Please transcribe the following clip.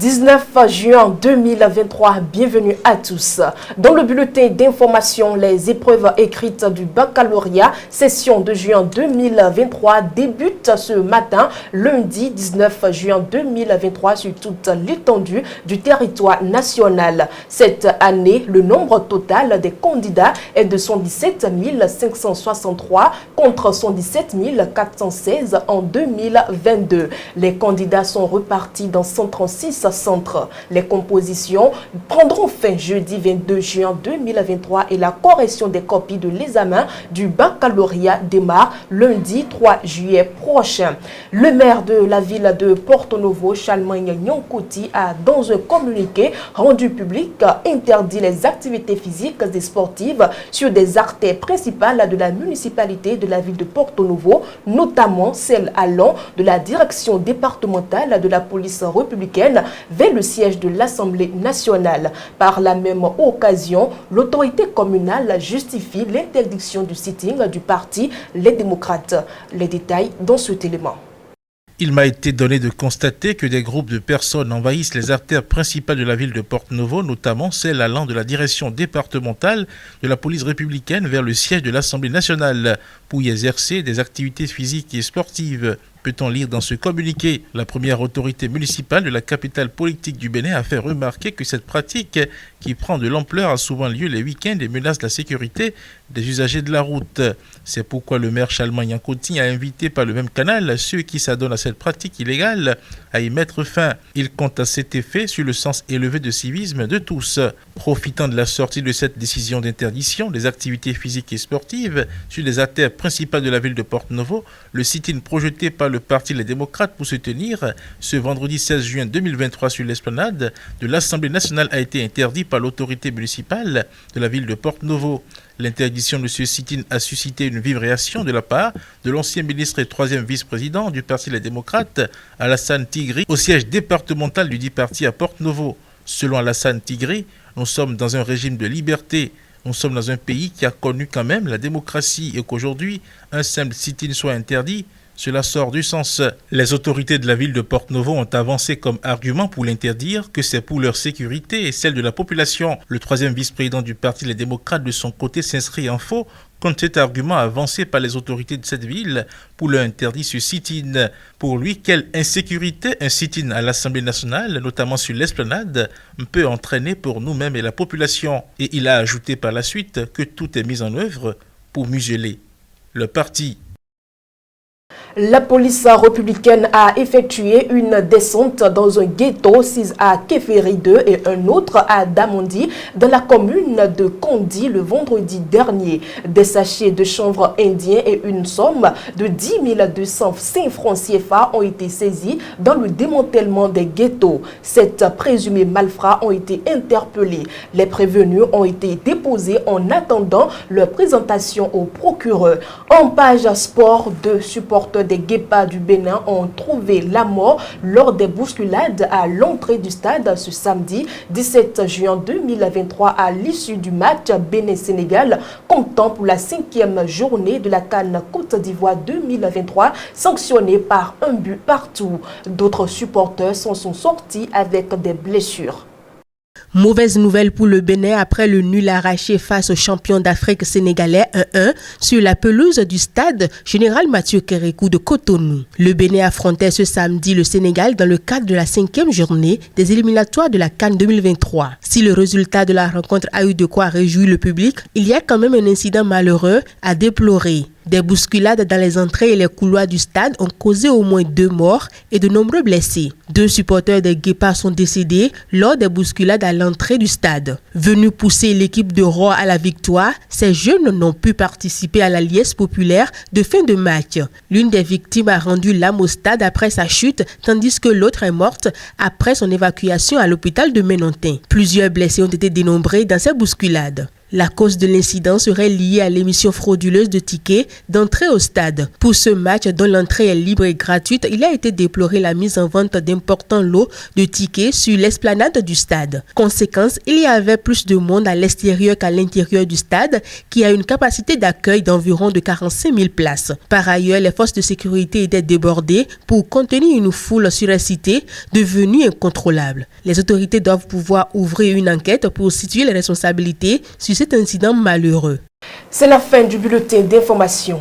19 juin 2023, bienvenue à tous. Dans le bulletin d'information, les épreuves écrites du baccalauréat, session de juin 2023 débutent ce matin, lundi 19 juin 2023, sur toute l'étendue du territoire national. Cette année, le nombre total des candidats est de 117 563 contre 117 416 en 2022. Les candidats sont repartis dans 136 centres. Les compositions prendront fin jeudi 22 juin 2023 et la correction des copies de l'examen du baccalauréat démarre lundi 3 juillet prochain. Le maire de la ville de Porto Novo, Chalmagne Nyankouti, a dans un communiqué rendu public interdit les activités physiques et sportives sur des artères principales de la municipalité de la ville de Porto Novo, notamment celles allant de la direction départementale de la police républicaine vers le siège de l'Assemblée nationale. Par la même occasion, l'autorité communale justifie l'interdiction du sitting du parti Les Démocrates. Les détails dans cet élément. Il m'a été donné de constater que des groupes de personnes envahissent les artères principales de la ville de Porto Novo, notamment celles allant de la direction départementale de la police républicaine vers le siège de l'Assemblée nationale pour y exercer des activités physiques et sportives. Peut-on lire dans ce communiqué, la première autorité municipale de la capitale politique du Bénin a fait remarquer que cette pratique, qui prend de l'ampleur, a souvent lieu les week-ends et menace la sécurité des usagers de la route. C'est pourquoi le maire Chalmagne Nyankouti a invité par le même canal ceux qui s'adonnent à cette pratique illégale à y mettre fin. Il compte à cet effet sur le sens élevé de civisme de tous. Profitant de la sortie de cette décision d'interdiction des activités physiques et sportives sur les artères principales de la ville de Porto Novo, le sit-in projeté par le parti Les Démocrates pour se tenir ce vendredi 16 juin 2023 sur l'esplanade de l'Assemblée nationale a été interdit par l'autorité municipale de la ville de Porto Novo. L'interdiction de ce sit-in a suscité une vive réaction de la part de l'ancien ministre et troisième vice-président du parti Les Démocrates, Alassane Tigri, au siège départemental du dit parti à Porto Novo. Selon Alassane Tigri, nous sommes dans un régime de liberté. Nous sommes dans un pays qui a connu quand même la démocratie et qu'aujourd'hui, un simple sit-in soit interdit, cela sort du sens. Les autorités de la ville de Porto Novo ont avancé comme argument pour l'interdire que c'est pour leur sécurité et celle de la population. Le troisième vice-président du parti Les Démocrates de son côté s'inscrit en faux contre cet argument avancé par les autorités de cette ville pour leur interdire ce sit-in. Pour lui, quelle insécurité un sit-in à l'Assemblée nationale, notamment sur l'esplanade, peut entraîner pour nous-mêmes et la population. Et il a ajouté par la suite que tout est mis en œuvre pour museler le parti. La police républicaine a effectué une descente dans un ghetto, 6 à Kéferi 2 et un autre à Damondi, dans la commune de Kondi le vendredi dernier. Des sachets de chanvre indien et une somme de 10 205 francs CFA ont été saisis dans le démantèlement des ghettos. Sept présumés malfrats ont été interpellés. Les prévenus ont été déposés en attendant leur présentation au procureur. En page sport, deux supporters des Guépas du Bénin ont trouvé la mort lors des bousculades à l'entrée du stade ce samedi 17 juin 2023 à l'issue du match Bénin-Sénégal, comptant pour la 5e journée de la CAN Côte d'Ivoire 2023, sanctionnée par un but partout. D'autres supporters sont sortis avec des blessures. Mauvaise nouvelle pour le Bénin après le nul arraché face au champion d'Afrique sénégalais 1-1 sur la pelouse du stade Général Mathieu Kérékou de Cotonou. Le Bénin affrontait ce samedi le Sénégal dans le cadre de la 5e journée des éliminatoires de la CAN 2023. Si le résultat de la rencontre a eu de quoi réjouir le public, il y a quand même un incident malheureux à déplorer. Des bousculades dans les entrées et les couloirs du stade ont causé au moins 2 morts et de nombreux blessés. 2 supporters des Guépas sont décédés lors des bousculades à l'entrée du stade. Venus pousser l'équipe de Roy à la victoire, ces jeunes n'ont pu participer à la liesse populaire de fin de match. L'une des victimes a rendu l'âme au stade après sa chute, tandis que l'autre est morte après son évacuation à l'hôpital de Menontin. Plusieurs blessés ont été dénombrés dans ces bousculades. La cause de l'incident serait liée à l'émission frauduleuse de tickets d'entrée au stade. Pour ce match, dont l'entrée est libre et gratuite, il a été déploré la mise en vente d'importants lots de tickets sur l'esplanade du stade. Conséquence, il y avait plus de monde à l'extérieur qu'à l'intérieur du stade, qui a une capacité d'accueil d'environ de 45 000 places. Par ailleurs, les forces de sécurité étaient débordées pour contenir une foule surexcitée devenue incontrôlable. Les autorités doivent pouvoir ouvrir une enquête pour situer les responsabilités sur cet incident malheureux. C'est la fin du bulletin d'information.